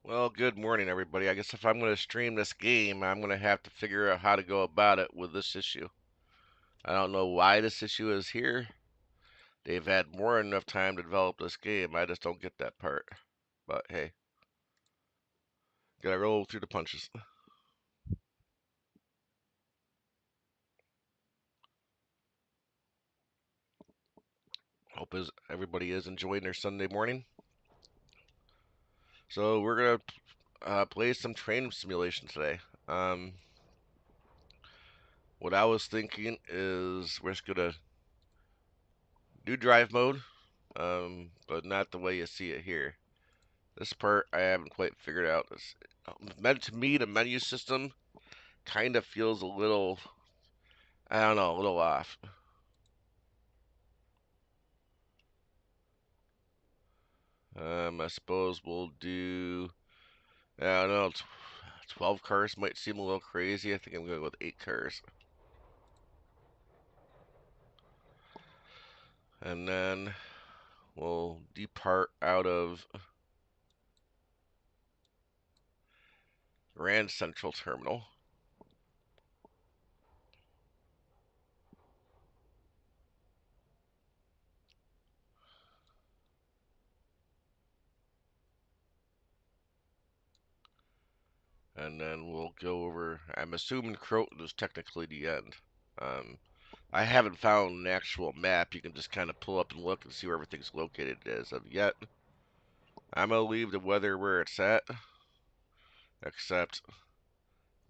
Well, good morning, everybody. I guess if I'm going to stream this game, I'm going to have to figure out how to go about it with this issue. I don't know why this issue is here. They've had more than enough time to develop this game. I just don't get that part. But hey, gotta roll through the punches. Hope everybody is enjoying their Sunday morning. So we're gonna play some train simulation today. Um, what I was thinking is we're just gonna do drive mode, but not the way you see it here. This part I haven't quite figured out. Meant to me, the menu system kind of feels a little, I don't know, a little off. I suppose we'll do, I don't know, 12 cars might seem a little crazy. I think I'm going to go with 8 cars. And then we'll depart out of Grand Central Terminal. And then we'll go over, I'm assuming Croton is technically the end. Um, I haven't found an actual map. You can just kind of pull up and look and see where everything's located as of yet. I'm gonna leave the weather where it's at, except,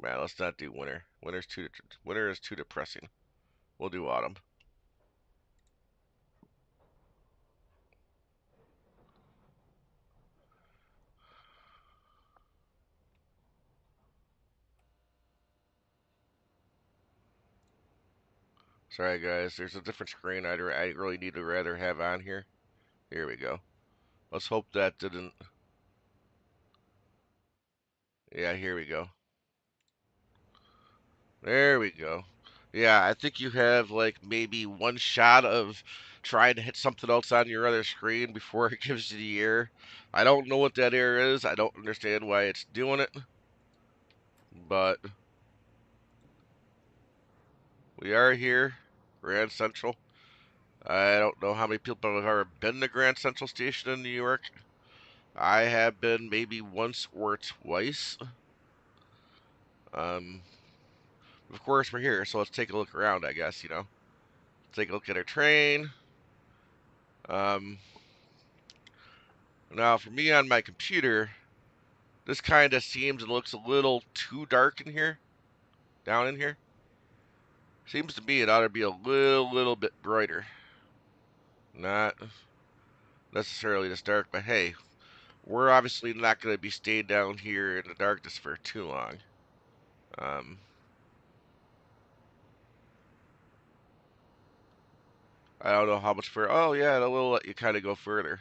man, let's not do winter. Winter is too depressing. We'll do autumn. Sorry guys, there's a different screen I really need to rather have on here. Here we go. Let's hope that didn't. Yeah, here we go. There we go. Yeah, I think you have like maybe one shot of trying to hit something else on your other screen before it gives you the error. I don't know what that error is. I don't understand why it's doing it, but we are here, Grand Central. I don't know how many people have ever been to Grand Central Station in New York. I have been maybe once or twice. Um, of course, we're here, so let's take a look around, I guess, Take a look at our train. Um, Now, for me on my computer, this kind of seems and looks a little too dark in here, down in here. Seems to me it ought to be a little bit brighter. Not necessarily this dark, but hey, we're obviously not going to be staying down here in the darkness for too long. Um, I don't know how much further. Oh yeah, it will let you kind of go further.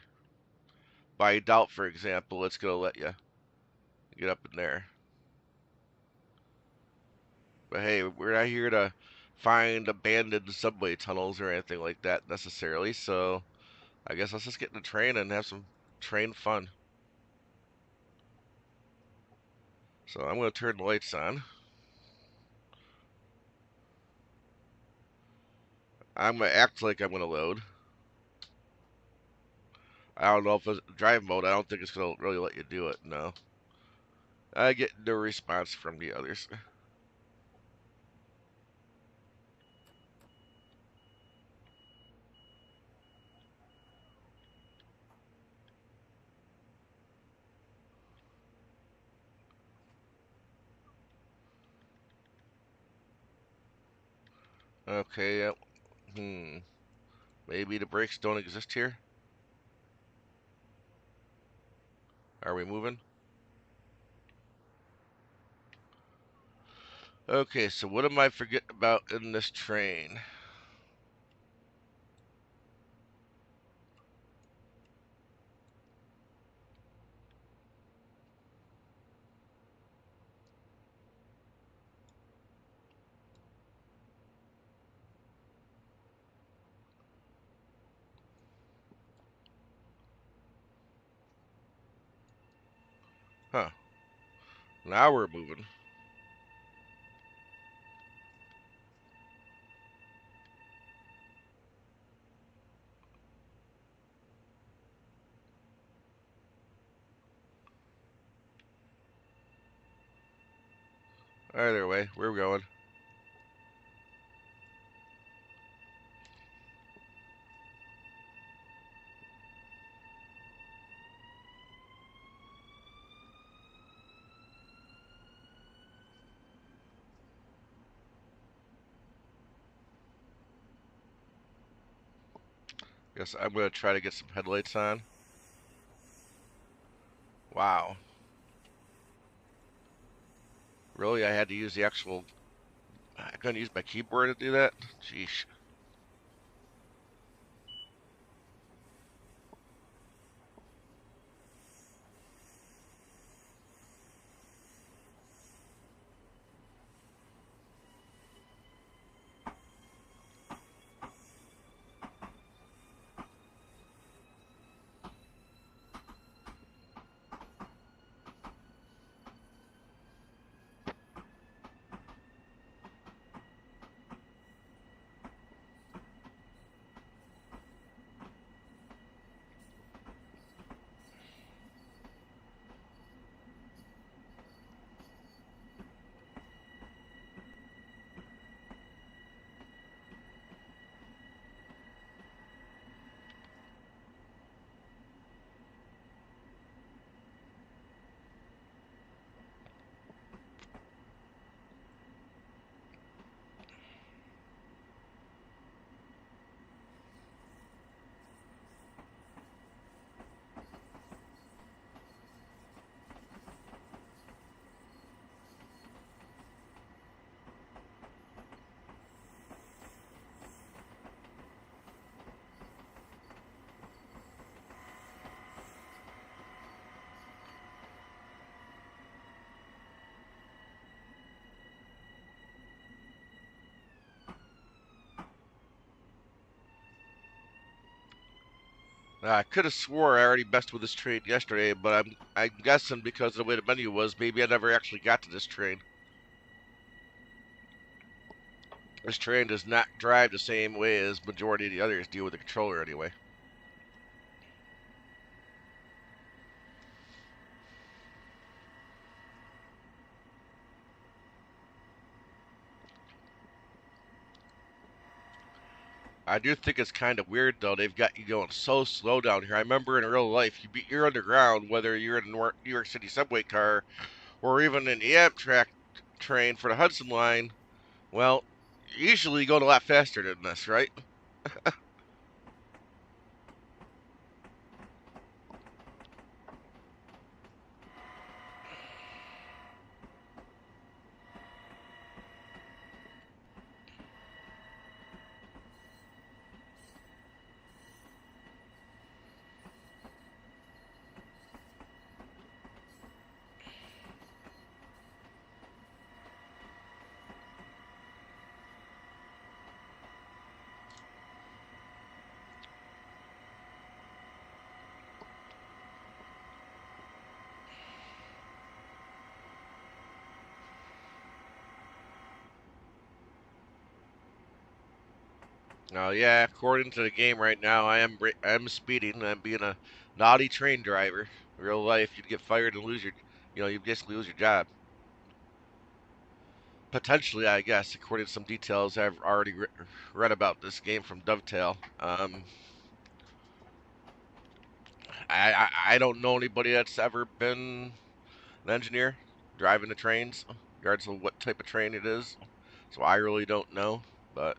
By doubt, for example, it's going to let you get up in there. But hey, we're not here to find abandoned subway tunnels or anything like that necessarily. So I guess let's just get in the train and have some train fun. So I'm going to turn the lights on. I'm going to act like I'm going to load. I don't know if it's drive mode. I don't think it's going to really let you do it. No. I get no response from the others. Okay, yep. Maybe the brakes don't exist here. Are we moving? Okay, so what am I forgetting about in this train? Huh. Now we're moving. Either way, we're going. Guess I'm gonna try to get some headlights on. Wow. Really? I had to use the actual. I couldn't use my keyboard to do that? Jeez. I could have swore I already messed with this train yesterday, but I'm guessing because of the way the menu was, maybe I never actually got to this train. This train does not drive the same way as majority of the others do with the controller anyway. I do think it's kind of weird though. They've got you going so slow down here. I remember in real life, you're underground, whether you're in a New York City subway car or even an Amtrak train for the Hudson Line. Well, usually you go a lot faster than this, right? Oh yeah, according to the game right now, I'm speeding. I'm being a naughty train driver. Real life, you'd get fired and lose you basically lose your job. Potentially, I guess, according to some details I've already read about this game from Dovetail. I don't know anybody that's ever been an engineer driving the trains, regardless of what type of train it is. So I really don't know. But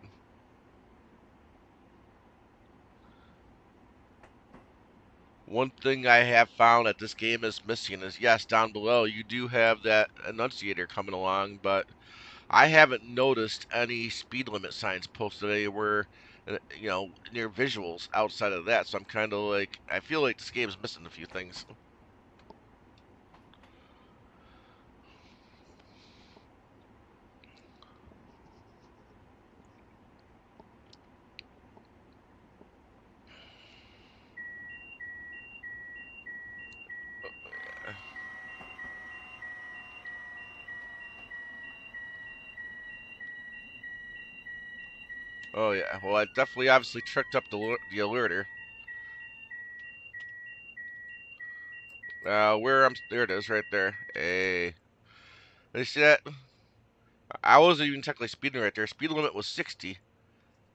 one thing I have found that this game is missing is yes, down below you do have that annunciator coming along, but I haven't noticed any speed limit signs posted anywhere, near visuals outside of that. So I'm kind of like, I feel like this game's missing a few things. Oh yeah. Well, I definitely obviously tricked up the alerter. Where I'm there it is right there. Hey, you see that? I wasn't even technically speeding right there. Speed limit was 60,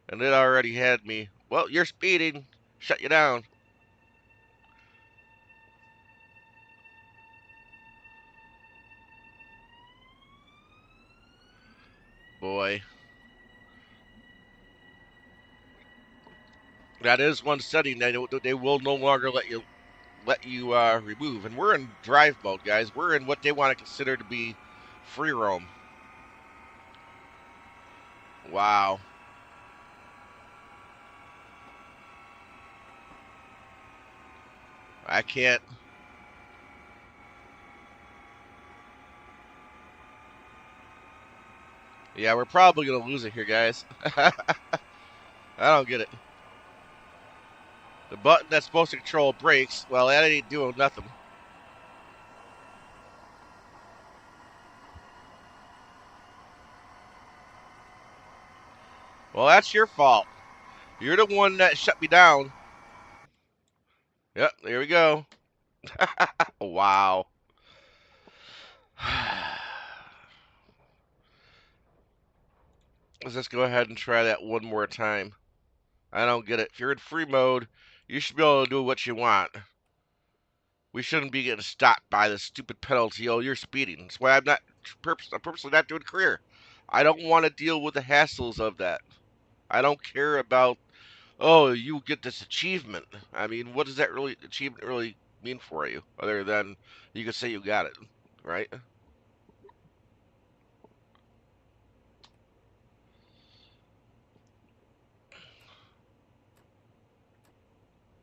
and it already had me. Well, you're speeding. Shut you down, boy. That is one setting they will no longer let you remove. And we're in drive mode, guys. We're in what they want to consider to be free roam. Wow. I can't. Yeah, we're probably gonna lose it here, guys. I don't get it. The button that's supposed to control brakes, well, that ain't doing nothing. Well, that's your fault. You're the one that shut me down. Yep, there we go. Wow. Let's just go ahead and try that one more time. I don't get it. If you're in free mode, you should be able to do what you want. We shouldn't be getting stopped by this stupid penalty. Oh, you're speeding. That's why I'm purposely not doing career. I don't want to deal with the hassles of that. I don't care about, oh, you get this achievement. I mean, what does that really achievement really mean for you, other than you can say you got it, right?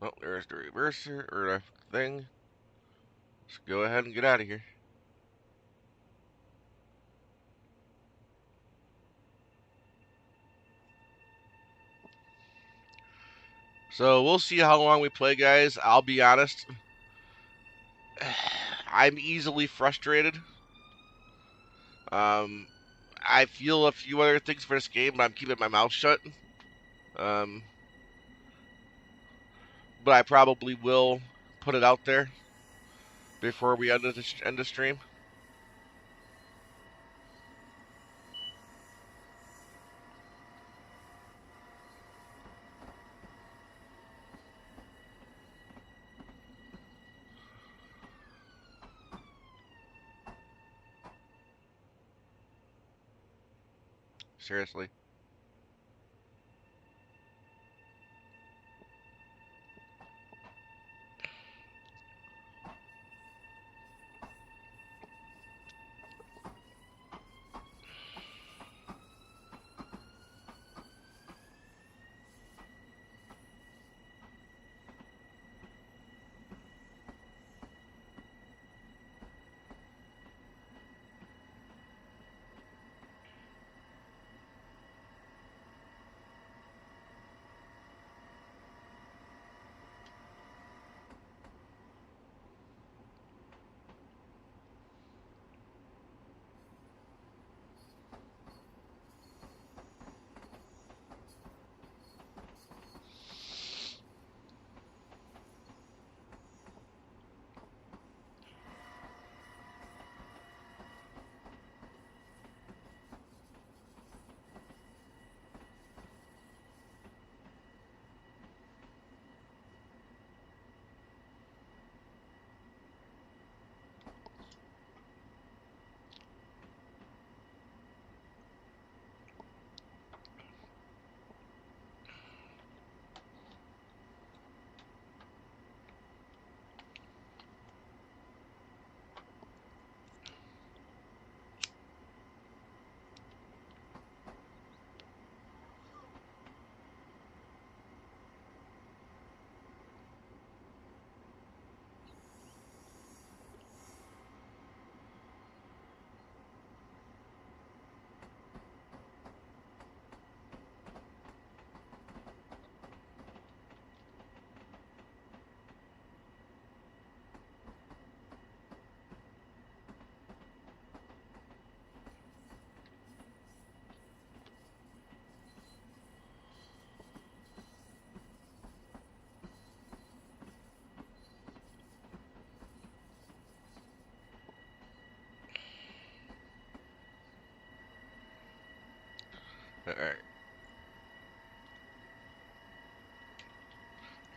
Oh, there's the reverser or the thing. Let's go ahead and get out of here. So we'll see how long we play, guys. I'll be honest. I'm easily frustrated. Um, I feel a few other things for this game, but I'm keeping my mouth shut. Um, but I probably will put it out there before we end the stream. Seriously. Alright.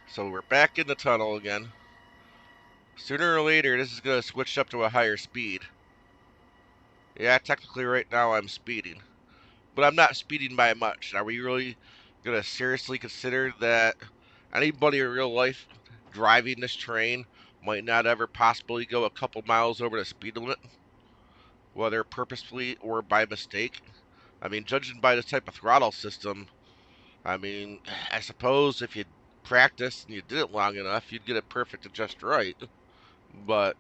So we're back in the tunnel again. Sooner or later, this is going to switch up to a higher speed. Yeah, technically right now I'm speeding. But I'm not speeding by much. Are we really going to seriously consider that anybody in real life driving this train might not ever possibly go a couple miles over the speed limit? Whether purposefully or by mistake? I mean, judging by this type of throttle system, I mean, I suppose if you practiced and you did it long enough, you'd get it perfect and just right. But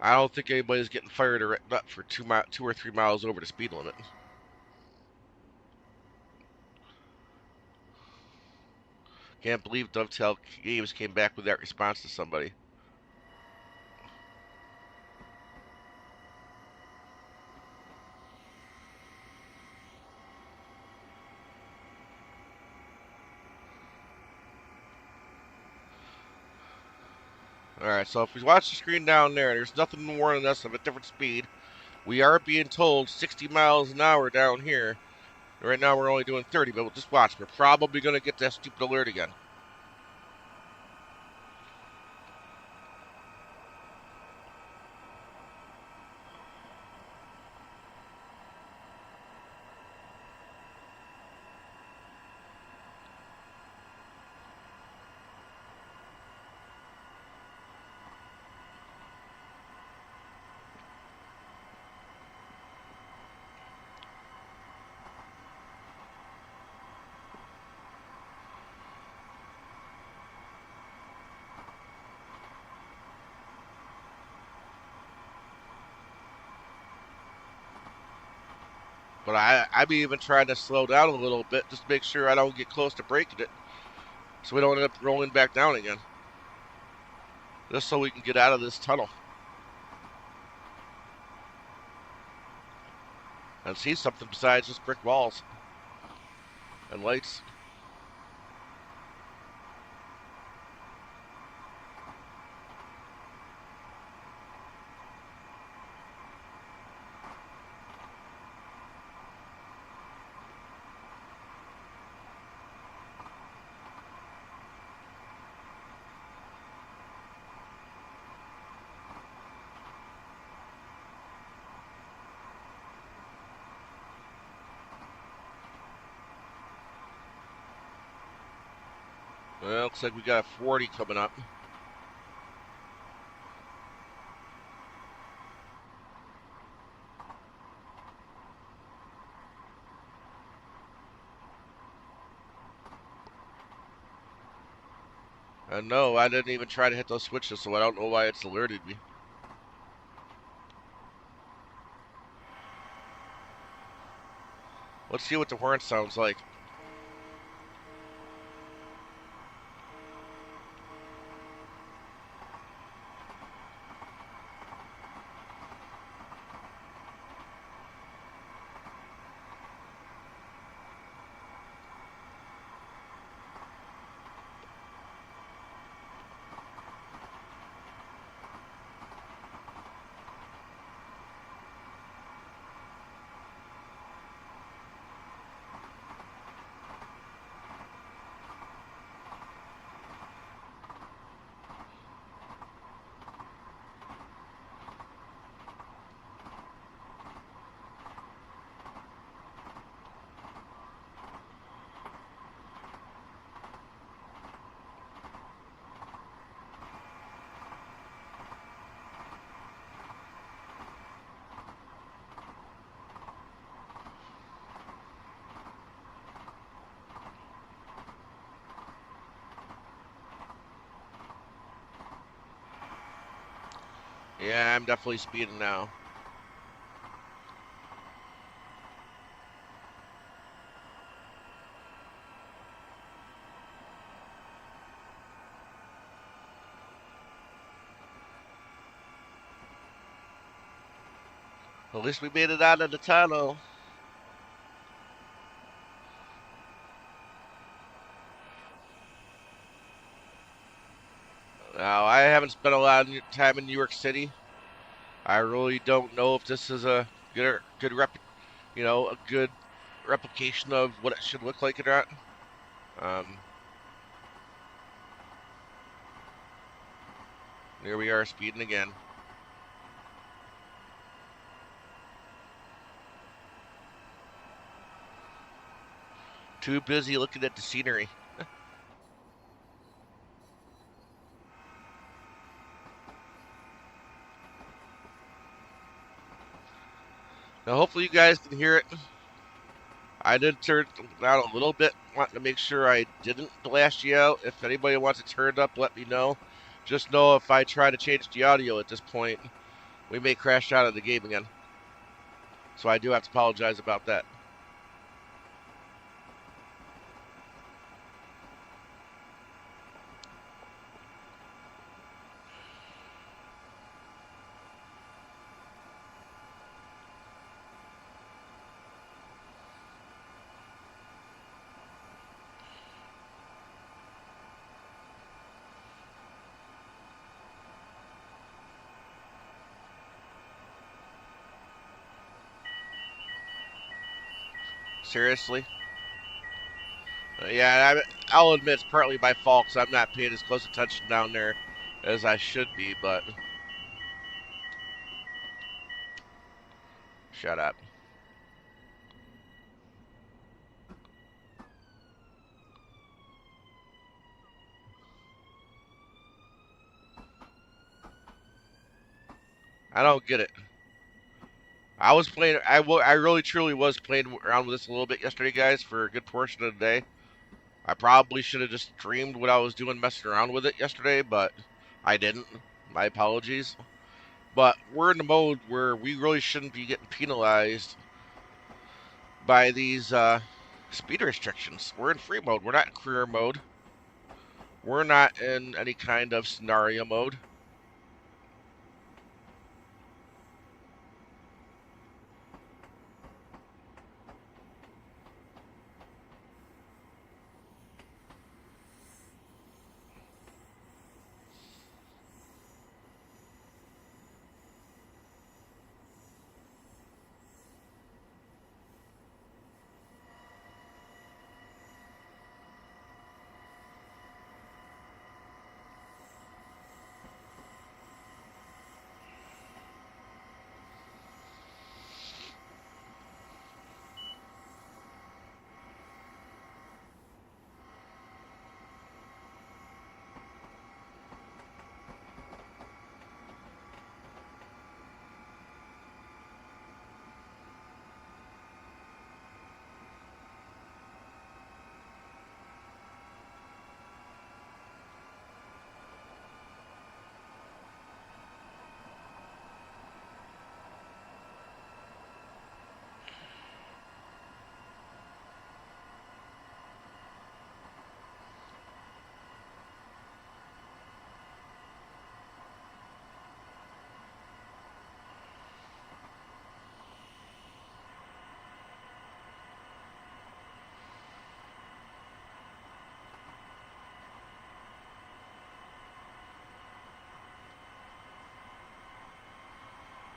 I don't think anybody's getting fired or written up for 2 or 3 miles over the speed limit. Can't believe Dovetail Games came back with that response to somebody. Alright, so if we watch the screen down there, there's nothing warning us of a different speed. We are being told 60 miles an hour down here. Right now we're only doing 30, but just watch. We're probably going to get that stupid alert again. But I'm even trying to slow down a little bit just to make sure I don't get close to breaking it. So we don't end up rolling back down again. Just so we can get out of this tunnel. And see something besides just brick walls. And lights. Well, looks like we got 40 coming up. And no, I didn't even try to hit those switches, so I don't know why it's alerted me. Let's see what the horn sounds like. Yeah, I'm definitely speeding now. At least we made it out of the tunnel. Now, I haven't spent a lot of time in New York City. I really don't know if this is a good a good replication of what it should look like or not. Um, Here we are speeding again. Too busy looking at the scenery. Now, hopefully, you guys can hear it. I did turn it down a little bit, wanting to make sure I didn't blast you out. If anybody wants it turned up, let me know. Just know if I try to change the audio at this point, we may crash out of the game again. So I do have to apologize about that. Seriously? Yeah, I'll admit it's partly my fault because I'm not paying as close attention down there as I should be, but shut up. I don't get it. I was playing. I really truly was playing around with this a little bit yesterday, guys, for a good portion of the day. I probably should have just streamed what I was doing, messing around with it yesterday, but I didn't. My apologies. But we're in the mode where we really shouldn't be getting penalized by these speed restrictions. We're in free mode. We're not in career mode. We're not in any kind of scenario mode.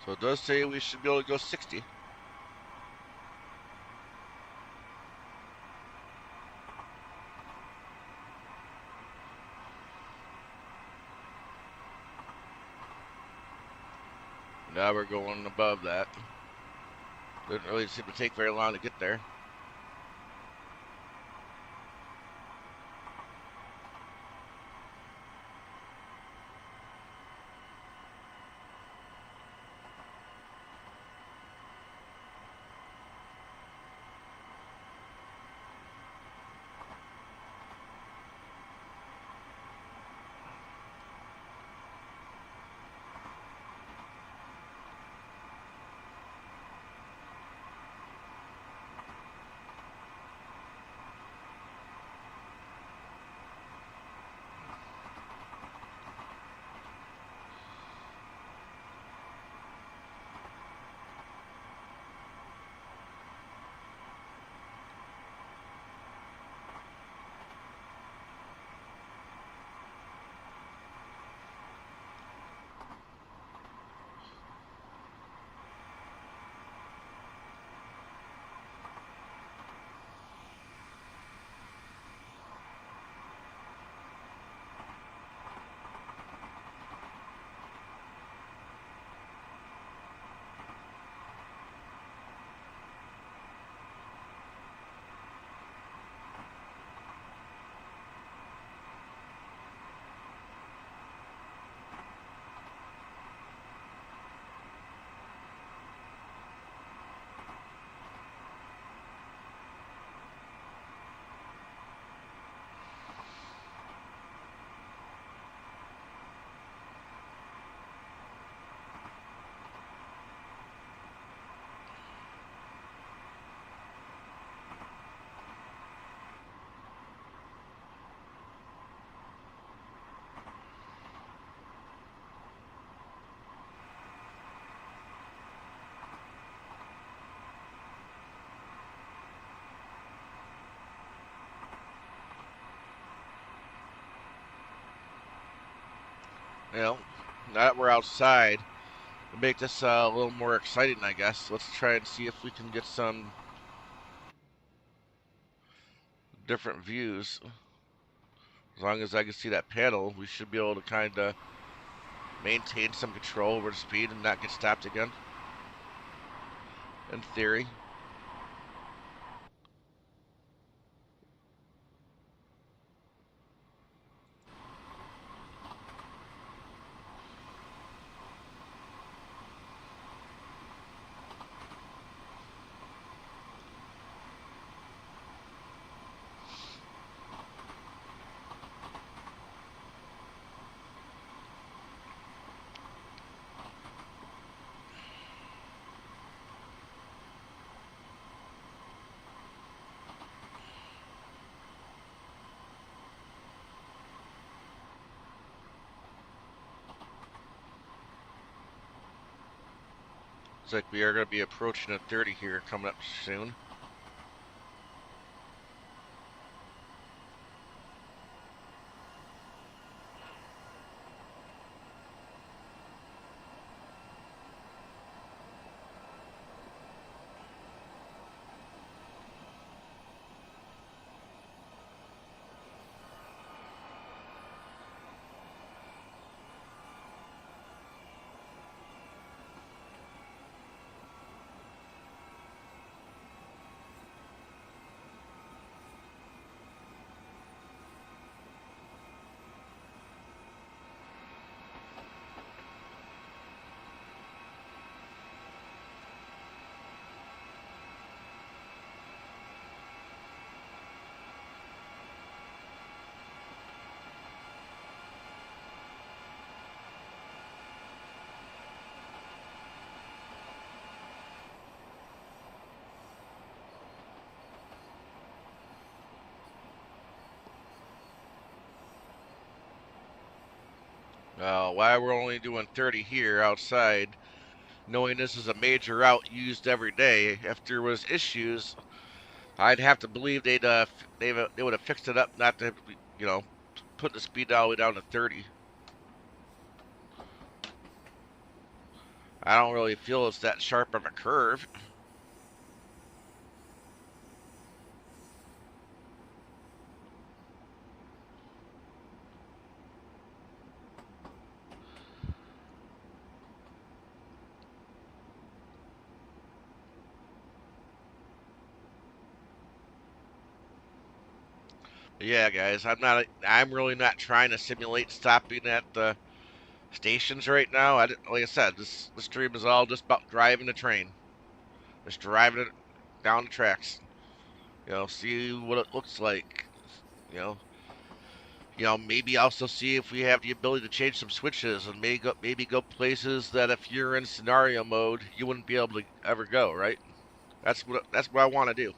So it does say we should be able to go 60. Now we're going above that. Didn't really seem to take very long to get there. You know, now that we're outside, to make this a little more exciting, I guess. Let's try and see if we can get some different views. As long as I can see that panel, we should be able to kind of maintain some control over the speed and not get stopped again. In theory. Looks like we are going to be approaching a 30 here coming up soon. Why we're only doing 30 here outside, knowing this is a major route used every day, if there was issues, I'd have to believe they would have fixed it up, not to you know put the speed all the way down to 30. I don't really feel it's that sharp of a curve. Yeah, guys, I'm really not trying to simulate stopping at the stations right now. Like I said, this stream is all just about driving the train, just driving it down the tracks. See what it looks like. You know, maybe also see if we have the ability to change some switches and maybe go places that if you're in scenario mode, you wouldn't be able to ever go. Right? That's what I want to do.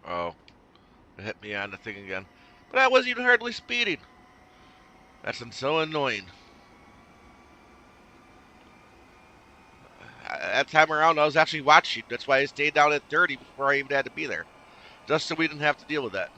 Oh, it hit me on the thing again. But I wasn't even hardly speeding. That's so annoying. That time around, I was actually watching. That's why I stayed down at 30 before I even had to be there, just so we didn't have to deal with that.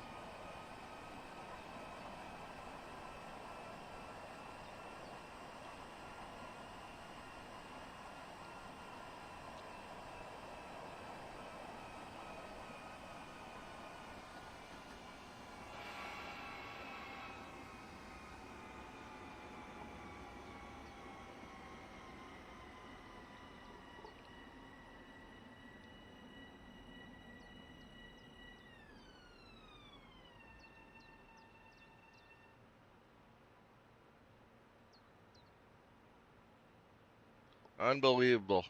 Unbelievable.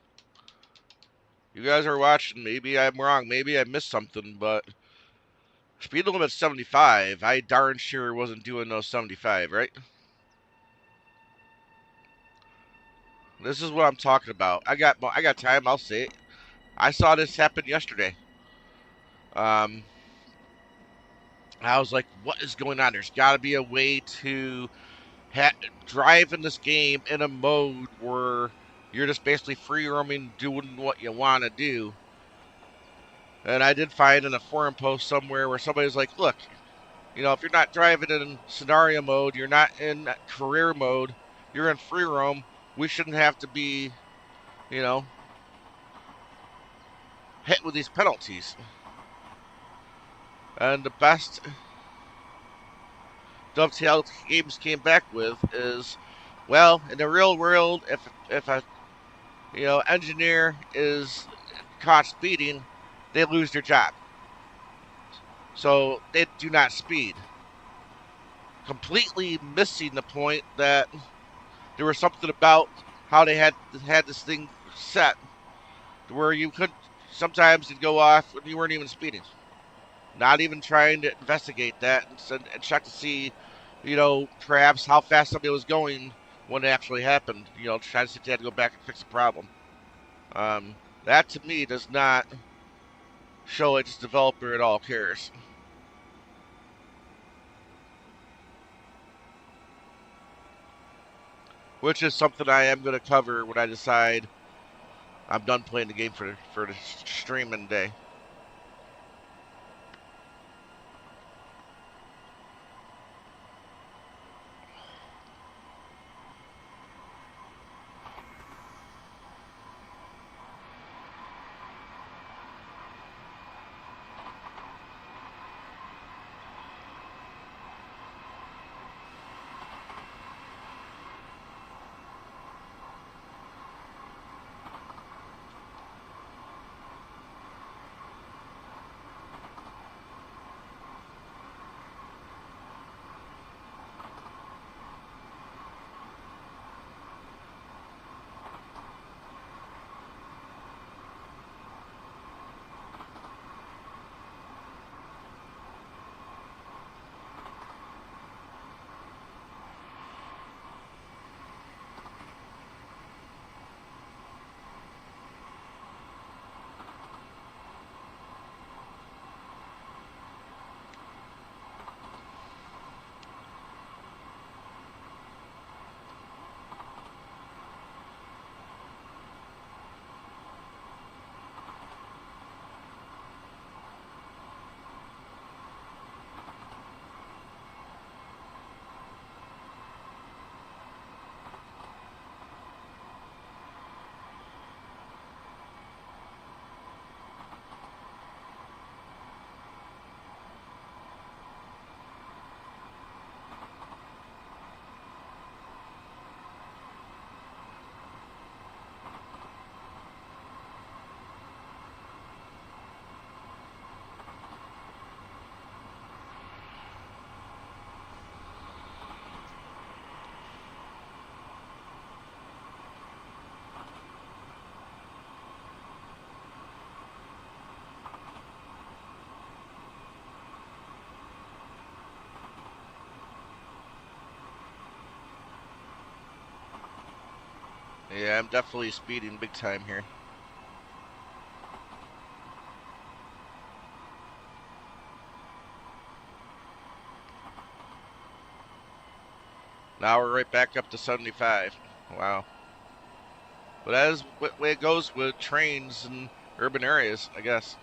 You guys are watching. Maybe I'm wrong. Maybe I missed something, but speed limit's 75. I darn sure wasn't doing no 75, right? This is what I'm talking about. I got time. I'll say it. I saw this happen yesterday. Um, I was like, what is going on? There's got to be a way to ha- drive in this game in a mode where you're just basically free roaming, doing what you want to do. And I did find in a forum post somewhere where somebody's like, look, if you're not driving in scenario mode, you're not in career mode, you're in free roam, we shouldn't have to be, you know, hit with these penalties. And the best Dovetail Games came back with is, well, in the real world, if a engineer is caught speeding, they lose their job. So they do not speed. Completely missing the point that there was something about how they had this thing set where you could sometimes it'd go off when you weren't even speeding. Not even trying to investigate that and check to see, perhaps how fast somebody was going when it actually happened. Trying to see if they had to go back and fix the problem. That to me does not show its developer at all cares. Which is something I am going to cover when I decide I'm done playing the game for the streaming day. Yeah, I'm definitely speeding big time here. Now we're right back up to 75. Wow. But that is what way it goes with trains in urban areas, I guess.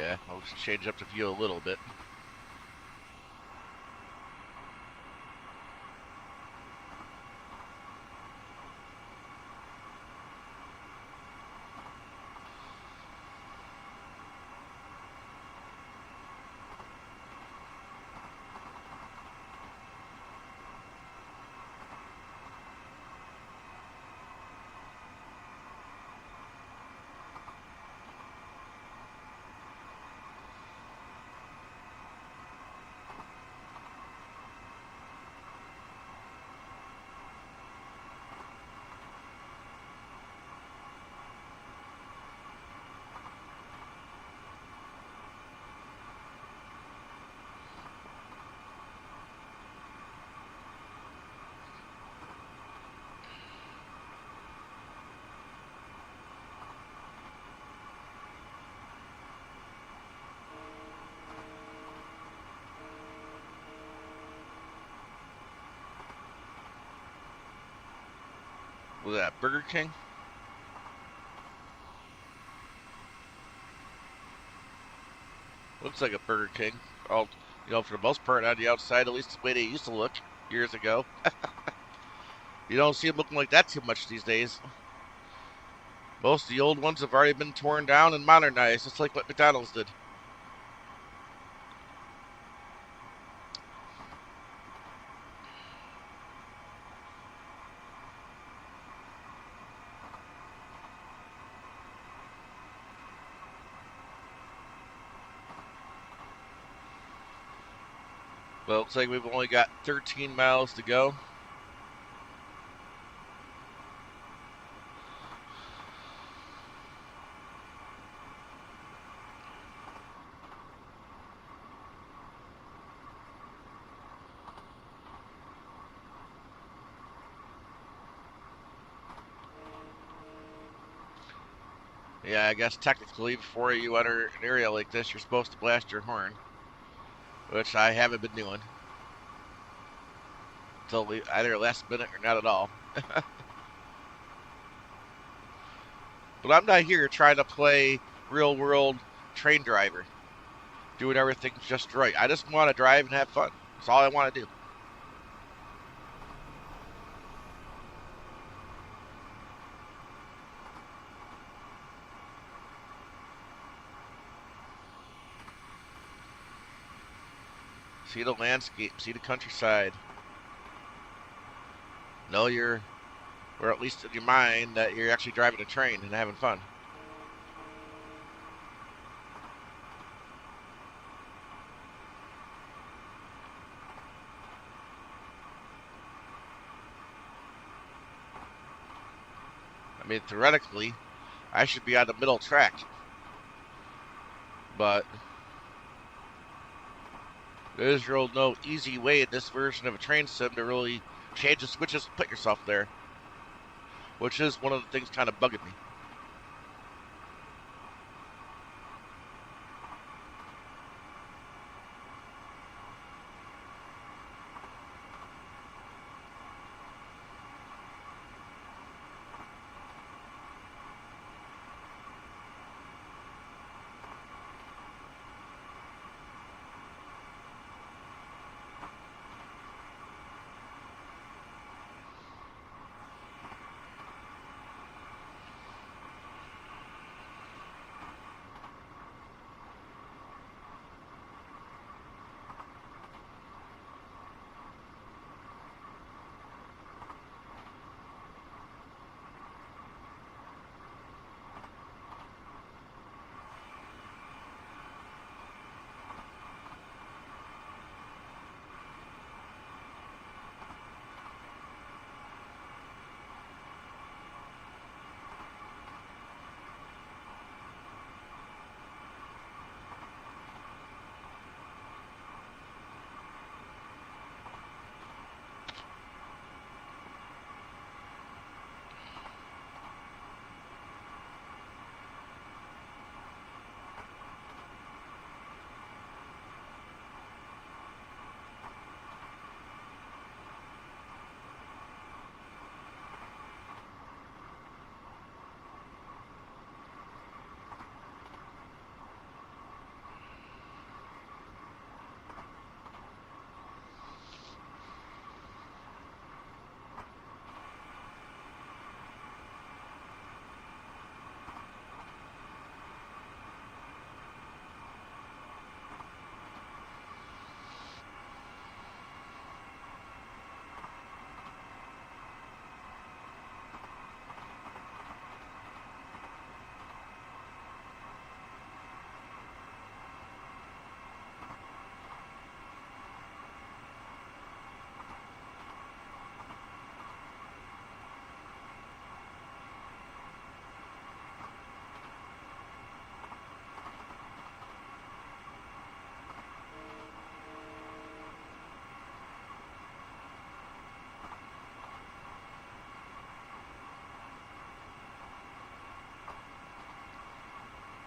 Yeah, I'll just change up the view a little bit. Was that Burger King? Looks like a Burger King. All, for the most part, on the outside, at least the way they used to look years ago. You don't see them looking like that too much these days. Most of the old ones have already been torn down and modernized, just like what McDonald's did. Well, it looks like we've only got 13 miles to go. Yeah, I guess technically before you enter an area like this, you're supposed to blast your horn, which I haven't been doing until either last minute or not at all. But I'm not here trying to play real world train driver, doing everything just right. I just want to drive and have fun. That's all I want to do. See the landscape, see the countryside. Know you're, or at least in your mind, that you're actually driving a train and having fun. I mean, theoretically, I should be on the middle track, but there's real no easy way in this version of a train sim to really change the switches and put yourself there, which is one of the things kind of bugging me.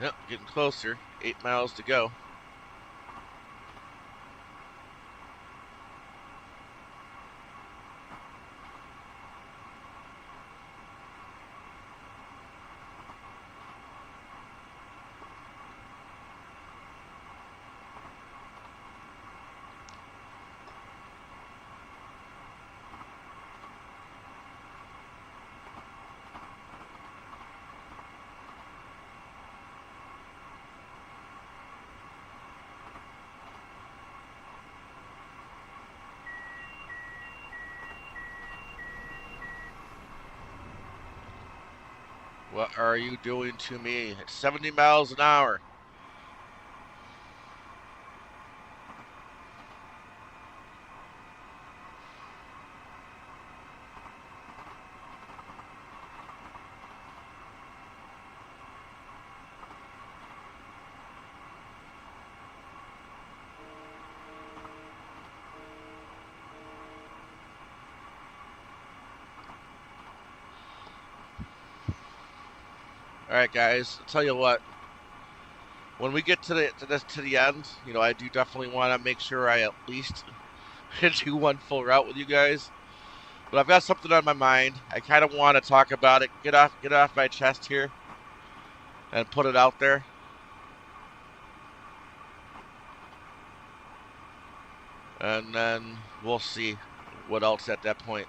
Yep, getting closer. 8 miles to go. What are you doing to me? At 70 miles an hour. All right, guys. I'll tell you what. When we get to the end, I do definitely want to make sure I at least do one full route with you guys. But I've got something on my mind. I kind of want to talk about it. Get off my chest here and put it out there. And then we'll see what else at that point.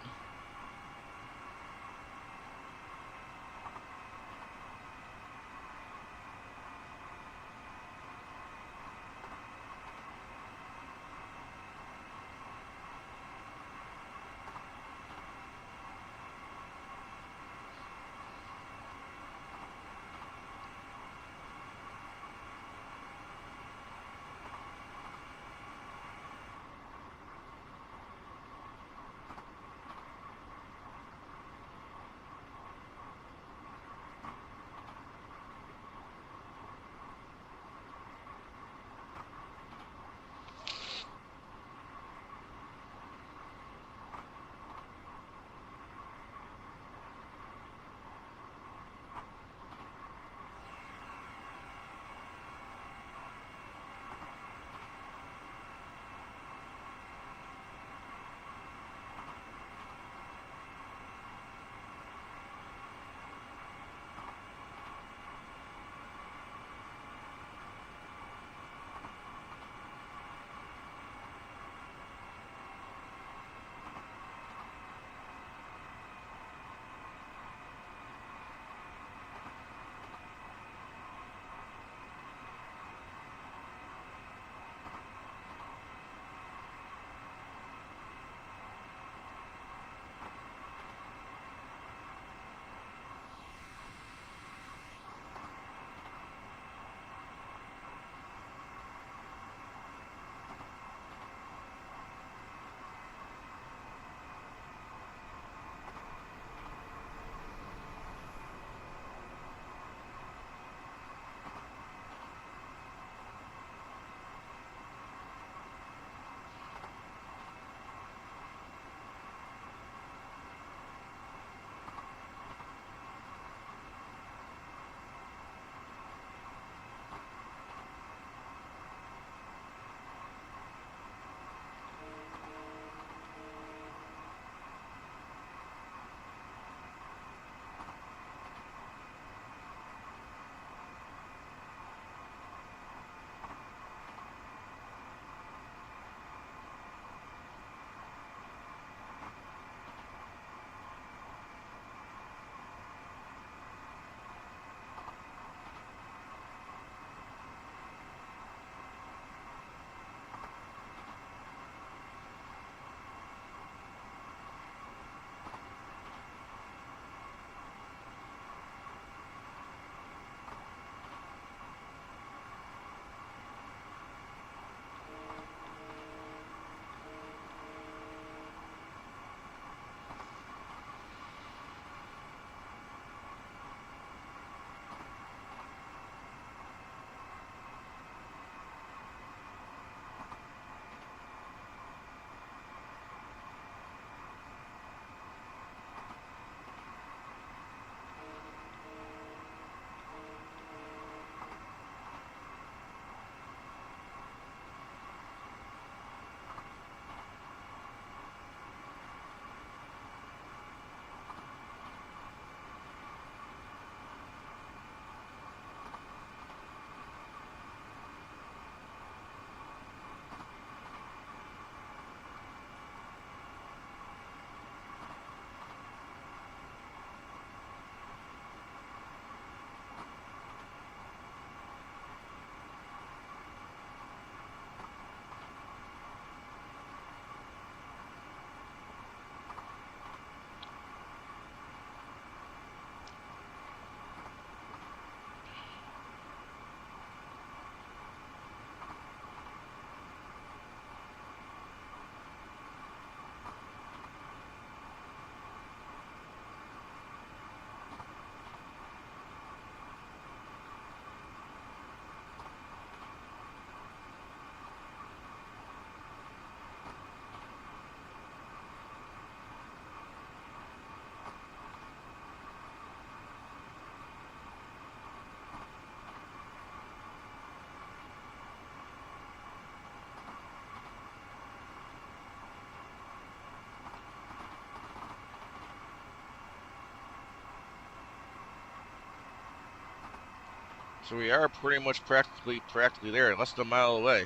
So we are pretty much practically there, less than a mile away.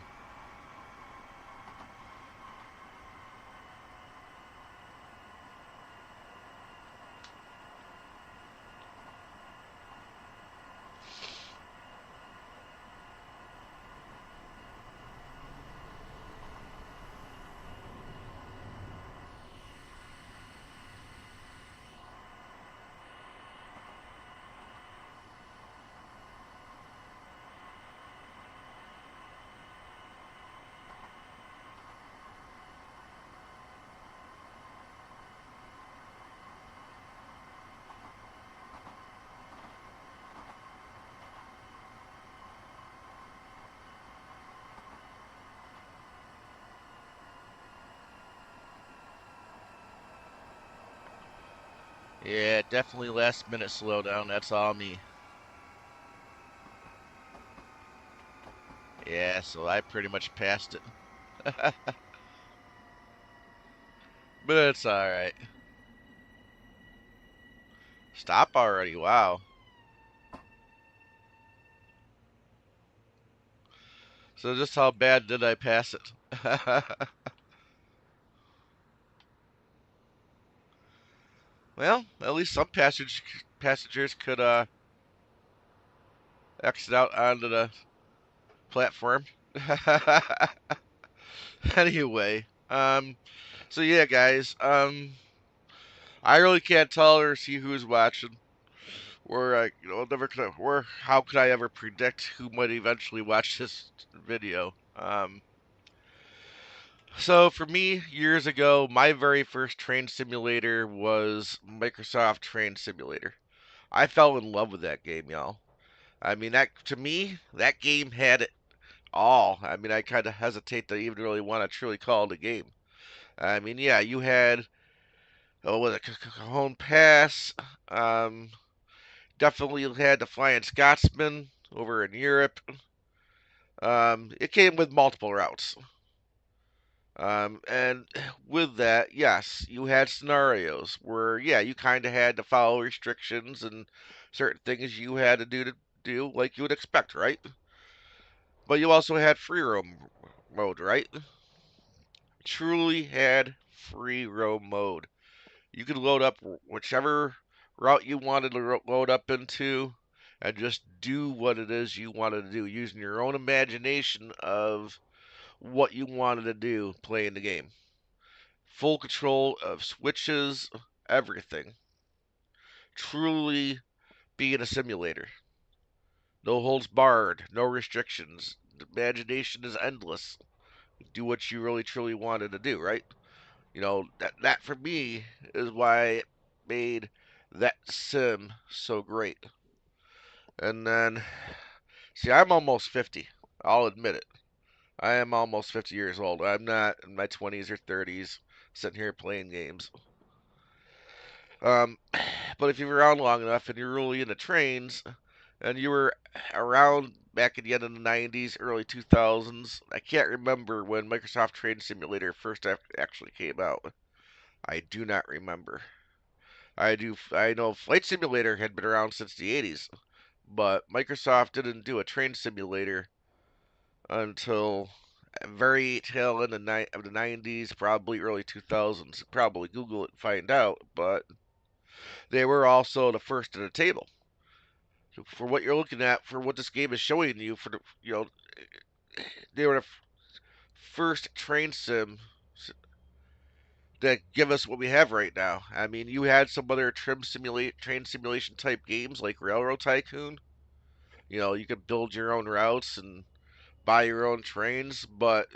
Yeah, definitely last minute slowdown. That's all me. Yeah, so I pretty much passed it. But it's alright. Stop already. Wow. So just how bad did I pass it? Well, at least some passengers could exit out onto the platform. Anyway, so yeah, guys, I really can't tell or see who's watching, or never could, or how could I ever predict who might eventually watch this video? So for me, years ago, my very first train simulator was Microsoft Train Simulator. I fell in love with that game, y'all. I mean, that to me, that game had it all. I mean, I kind of hesitate to even really want to truly call it a game. I mean, yeah, you had was it Cajon Pass? Um, Definitely had the Flying Scotsman over in Europe. It came with multiple routes. And with that, yes, you had scenarios where, yeah, you kind of had to follow restrictions and certain things you had to do like you would expect, right? But you also had free roam mode, right? Truly had free roam mode. You could load up whichever route you wanted to load up into and just do what it is you wanted to do using your own imagination of what you wanted to do playing the game. Full control of switches, everything. Truly being a simulator. No holds barred, no restrictions. The imagination is endless. Do what you really truly wanted to do, right? That for me is why it made that sim so great. And then, see, I'm almost 50. I'll admit it. I am almost 50 years old. I'm not in my 20s or 30s sitting here playing games. Um, but if you're around long enough and you're really into trains, and you were around back at the end of the 90s, early 2000s, I can't remember when Microsoft Train Simulator first actually came out. I do not remember. I know Flight Simulator had been around since the 80s, but Microsoft didn't do a train simulator until very tail end of the 90s, probably early 2000s. Probably Google it and find out, but they were also the first to the table. So for what you're looking at, for what this game is showing you, they were the first train sim that give us what we have right now. I mean, you had some other train simulation type games like Railroad Tycoon. You could build your own routes and buy your own trains, but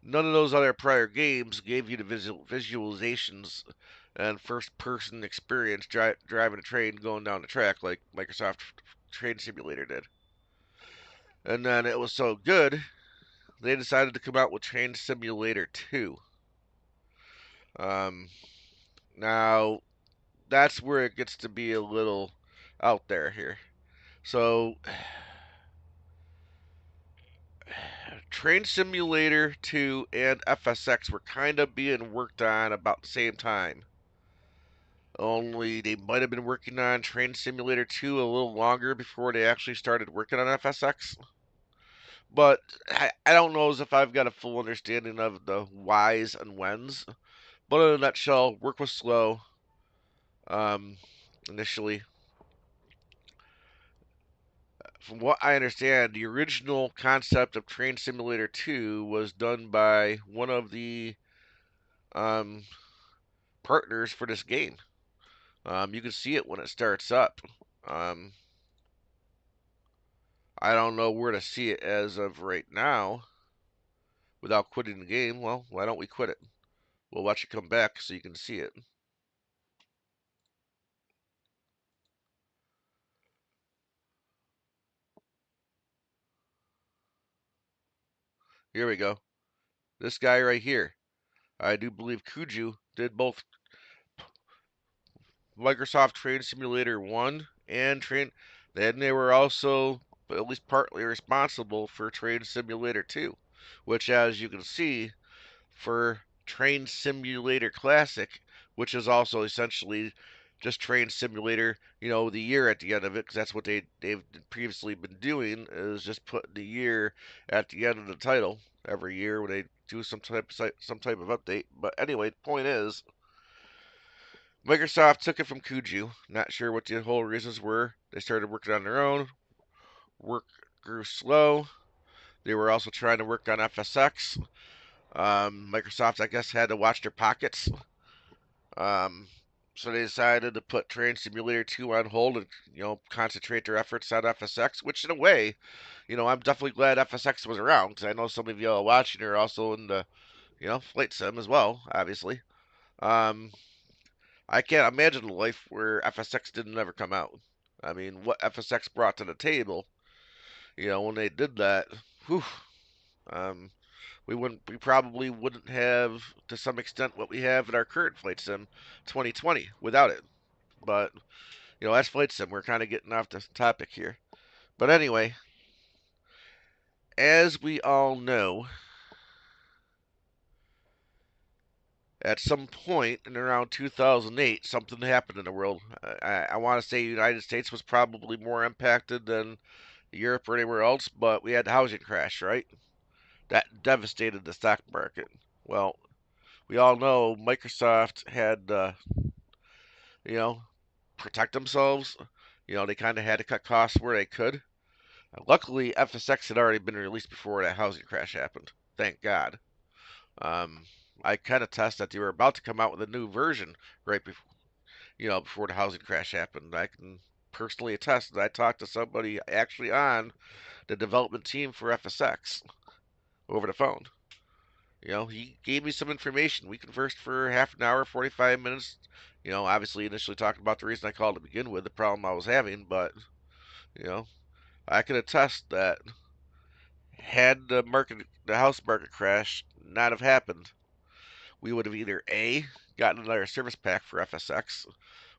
none of those other prior games gave you the visualizations and first person experience driving a train going down the track like Microsoft Train Simulator did. And then it was so good, they decided to come out with Train Simulator 2. Um, Now, that's where it gets to be a little out there here. So, Train Simulator 2 and FSX were kind of being worked on about the same time. Only they might have been working on Train Simulator 2 a little longer before they actually started working on FSX. But I don't know as if I've got a full understanding of the whys and whens. But in a nutshell, work was slow um, initially. From what I understand, the original concept of Train Simulator 2 was done by one of the um, partners for this game. You can see it when it starts up. Um, I don't know where to see it as of right now without quitting the game. Well, why don't we quit it? We'll watch it come back so you can see it. Here we go. This guy right here. I do believe Kuju did both Microsoft Train Simulator 1 and Train. Then they were also at least partly responsible for Train Simulator 2, which, as you can see, for Train Simulator Classic, which is also essentially just Train Simulator, the year at the end of it, because that's what they've previously been doing, is just putting the year at the end of the title every year when they do some type of update. But anyway, the point is, Microsoft took it from Kuju. Not sure what the whole reasons were. They started working on their own. Work grew slow. They were also trying to work on FSX. Microsoft, I guess, had to watch their pockets. Um, so they decided to put Train Simulator 2 on hold and, concentrate their efforts on FSX, which in a way, I'm definitely glad FSX was around because I know some of y'all watching are also in the, flight sim as well, obviously. Um, I can't imagine a life where FSX didn't ever come out. I mean, what FSX brought to the table, when they did that, whew, um, we probably wouldn't have to some extent what we have in our current flight sim 2020 without it. But that's flight sim. We're kind of getting off the topic here. But anyway, as we all know, at some point in around 2008, something happened in the world. I want to say the United States was probably more impacted than Europe or anywhere else, but we had the housing crash, right? That devastated the stock market. Well, we all know Microsoft had, you know, protect themselves. They kind of had to cut costs where they could. Luckily, FSX had already been released before that housing crash happened. Thank God. Um, I kind of test that they were about to come out with a new version right before, before the housing crash happened. I can personally attest that I talked to somebody actually on the development team for FSX over the phone. He gave me some information. We conversed for half an hour, 45 minutes. Obviously, initially talking about the reason I called to begin with, the problem I was having, but, you know, I can attest that had the house market crash not have happened, we would have either A, gotten another service pack for FSX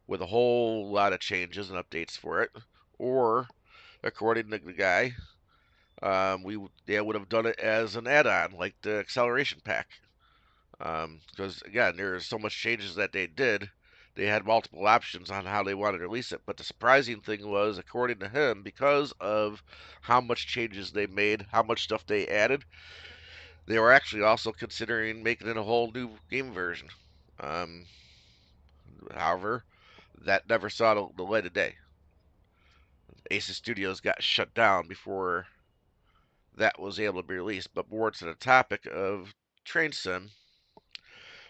with a whole lot of changes and updates for it, or, according to the guy, they would have done it as an add-on, like the acceleration pack. Because again, there's so much changes that they did. They had multiple options on how they wanted to release it. But the surprising thing was, according to him, because of how much changes they made, how much stuff they added, they were actually also considering making it a whole new game version. Um, However, that never saw the light of day. Aces Studios got shut down before that was able to be released. But more to the topic of Train Sim,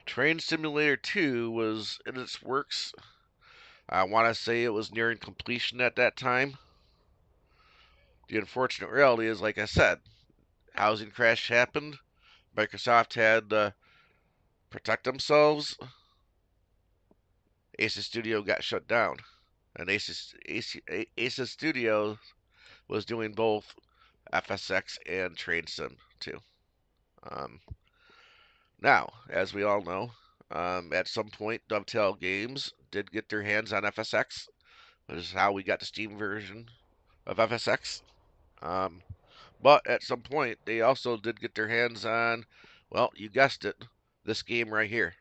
Train Simulator 2 was in its works. I want to say it was nearing completion at that time. The unfortunate reality is, like I said, housing crash happened. Microsoft had to protect themselves. Aces Studio got shut down, and Aces Studio was doing both FSX and Train Sim too. Um, Now, as we all know, at some point, Dovetail Games did get their hands on FSX. This is how we got the Steam version of FSX. Um, but at some point, they also did get their hands on, well, you guessed it, this game right here.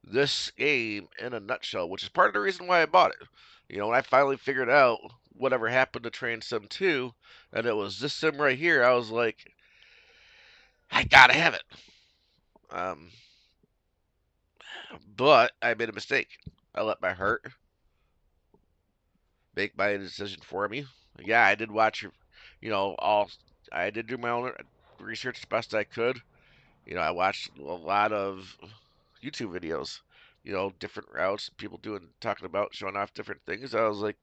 this game in a nutshell, which is part of the reason why I bought it. When I finally figured out whatever happened to Train Sim 2, and it was this sim right here, I was like, I gotta have it. Um, but I made a mistake. I let my heart make my decision for me. Yeah, I did watch, all. I did do my own research as best I could. I watched a lot of YouTube videos. Different routes, people talking about, showing off different things. I was like,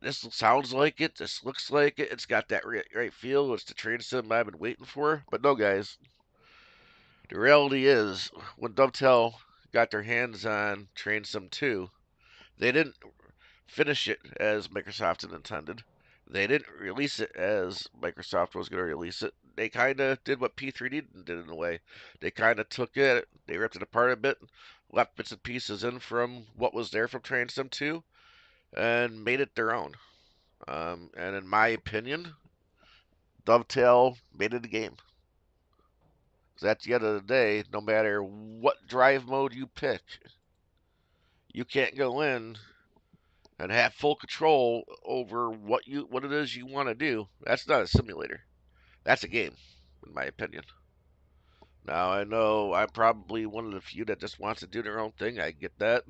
this sounds like it. This looks like it. It's got that right feel. It's the train sim I've been waiting for. But no, guys, the reality is, when Dovetail got their hands on Train Sim 2, they didn't finish it as Microsoft had intended. They didn't release it as Microsoft was going to release it. They kind of did what P3D did in a way. They kind of took it, they ripped it apart a bit, left bits and pieces in from what was there from Train Sim 2, and made it their own. And in my opinion, Dovetail made it a game. Because at the end of the day, no matter what drive mode you pick, you can't go in and have full control over what it is you want to do. That's not a simulator. That's a game, in my opinion. Now I know I'm probably one of the few that just wants to do their own thing. I get that.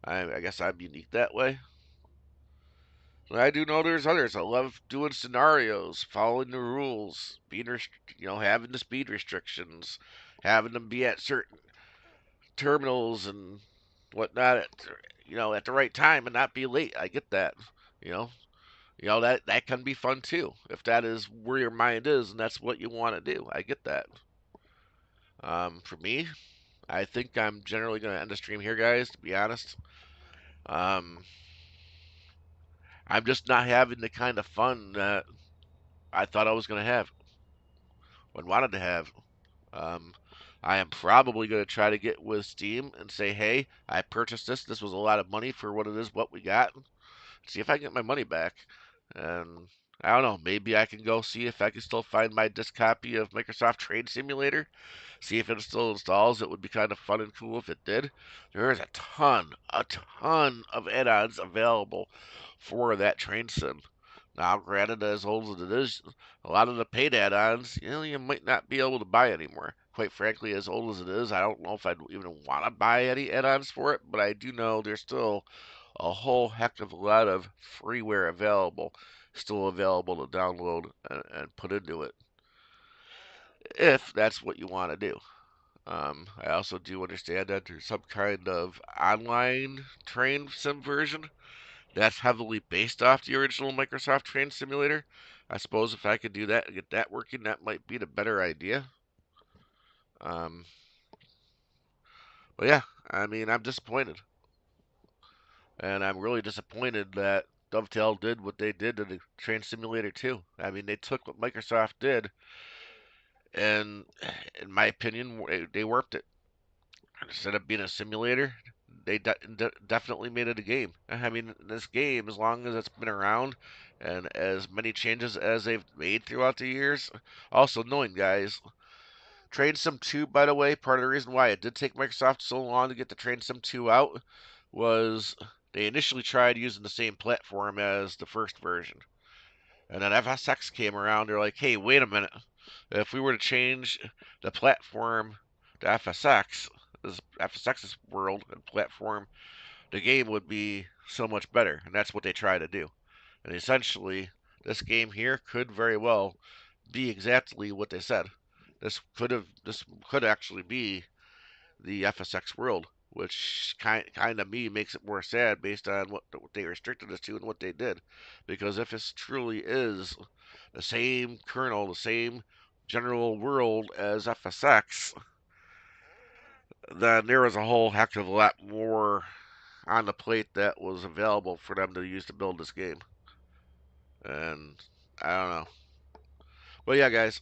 I guess I'm unique that way. But I do know there's others. I love doing scenarios, following the rules, having the speed restrictions, having them be at certain terminals and whatnot at the right time and not be late. I get that. You know, that can be fun too if that is where your mind is and that's what you want to do. I get that. For me, I think I'm generally going to end the stream here, guys. To be honest, um, I'm just not having the kind of fun that I thought I was going to have and wanted to have. Um, I am probably going to try to get with Steam and say, hey, I purchased this. This was a lot of money for what it is, what we got. See if I can get my money back. And I don't know, maybe I can go see if I can still find my disc copy of Microsoft Train Simulator. See if it still installs. It would be kind of fun and cool if it did. There is a ton of add-ons available for that train sim. Now, granted, as old as it is, a lot of the paid add-ons, you might not be able to buy anymore. Quite frankly, as old as it is, I don't know if I'd even want to buy any add-ons for it, but I do know there's still a whole heck of a lot of freeware available, still available to download and put into it, if that's what you want to do. I also do understand that there's some kind of online train sim version that's heavily based off the original Microsoft Train Simulator. I suppose if I could do that and get that working, that might be the better idea. Um, but yeah, I mean, I'm disappointed. And I'm really disappointed that Dovetail did what they did to the Train Simulator 2. I mean, they took what Microsoft did, and in my opinion, they warped it. Instead of being a simulator, they definitely made it a game. I mean, this game, as long as it's been around, and as many changes as they've made throughout the years. Also, knowing guys, Train Sim 2, by the way, part of the reason why it did take Microsoft so long to get the Train Sim 2 out was they initially tried using the same platform as the first version. And then FSX came around, they're like, hey, wait a minute. If we were to change the platform to FSX, this FSX's world and platform, the game would be so much better. And that's what they try to do. And essentially, this game here could very well be exactly what they said. This could actually be the FSX world, which kind of me makes it more sad based on what they restricted us to and what they did. Because if this truly is the same kernel, the same general world as FSX, then there was a whole heck of a lot more on the plate that was available for them to use to build this game. And I don't know. But yeah, guys,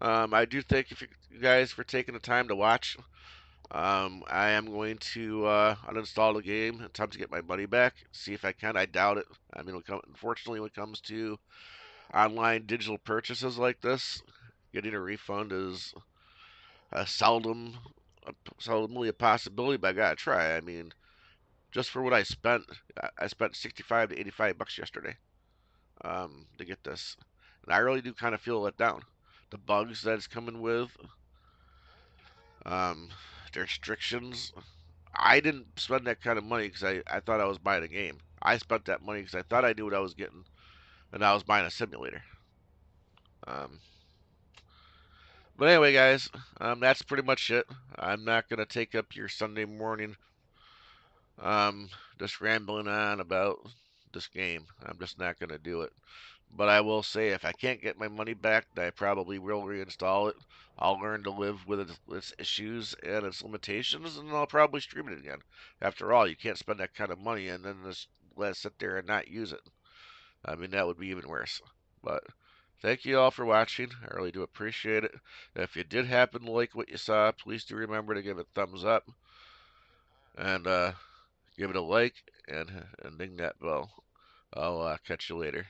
I do thank you guys for taking the time to watch. I am going to uninstall the game, attempt to get my money back. See if I can. I doubt it. I mean, unfortunately, when it comes to online digital purchases like this, getting a refund is seldom. solidly a possibility, but I gotta try. I mean, just for what I spent, I spent 65 to 85 bucks yesterday to get this, and I really do kind of feel let down. The bugs that it's coming with, um, the restrictions. I didn't spend that kind of money because I thought I was buying a game. I spent that money because I thought I knew what I was getting, and I was buying a simulator. Um, but anyway, guys, that's pretty much it. I'm not gonna take up your Sunday morning um, just rambling on about this game. I'm just not gonna do it. But I will say, if I can't get my money back, I probably will reinstall it. I'll learn to live with its issues and its limitations, and I'll probably stream it again. After all, you can't spend that kind of money and then just let it sit there and not use it. I mean, that would be even worse. But thank you all for watching. I really do appreciate it. If you did happen to like what you saw, please do remember to give it a thumbs up and give it a like and ding that bell. I'll catch you later.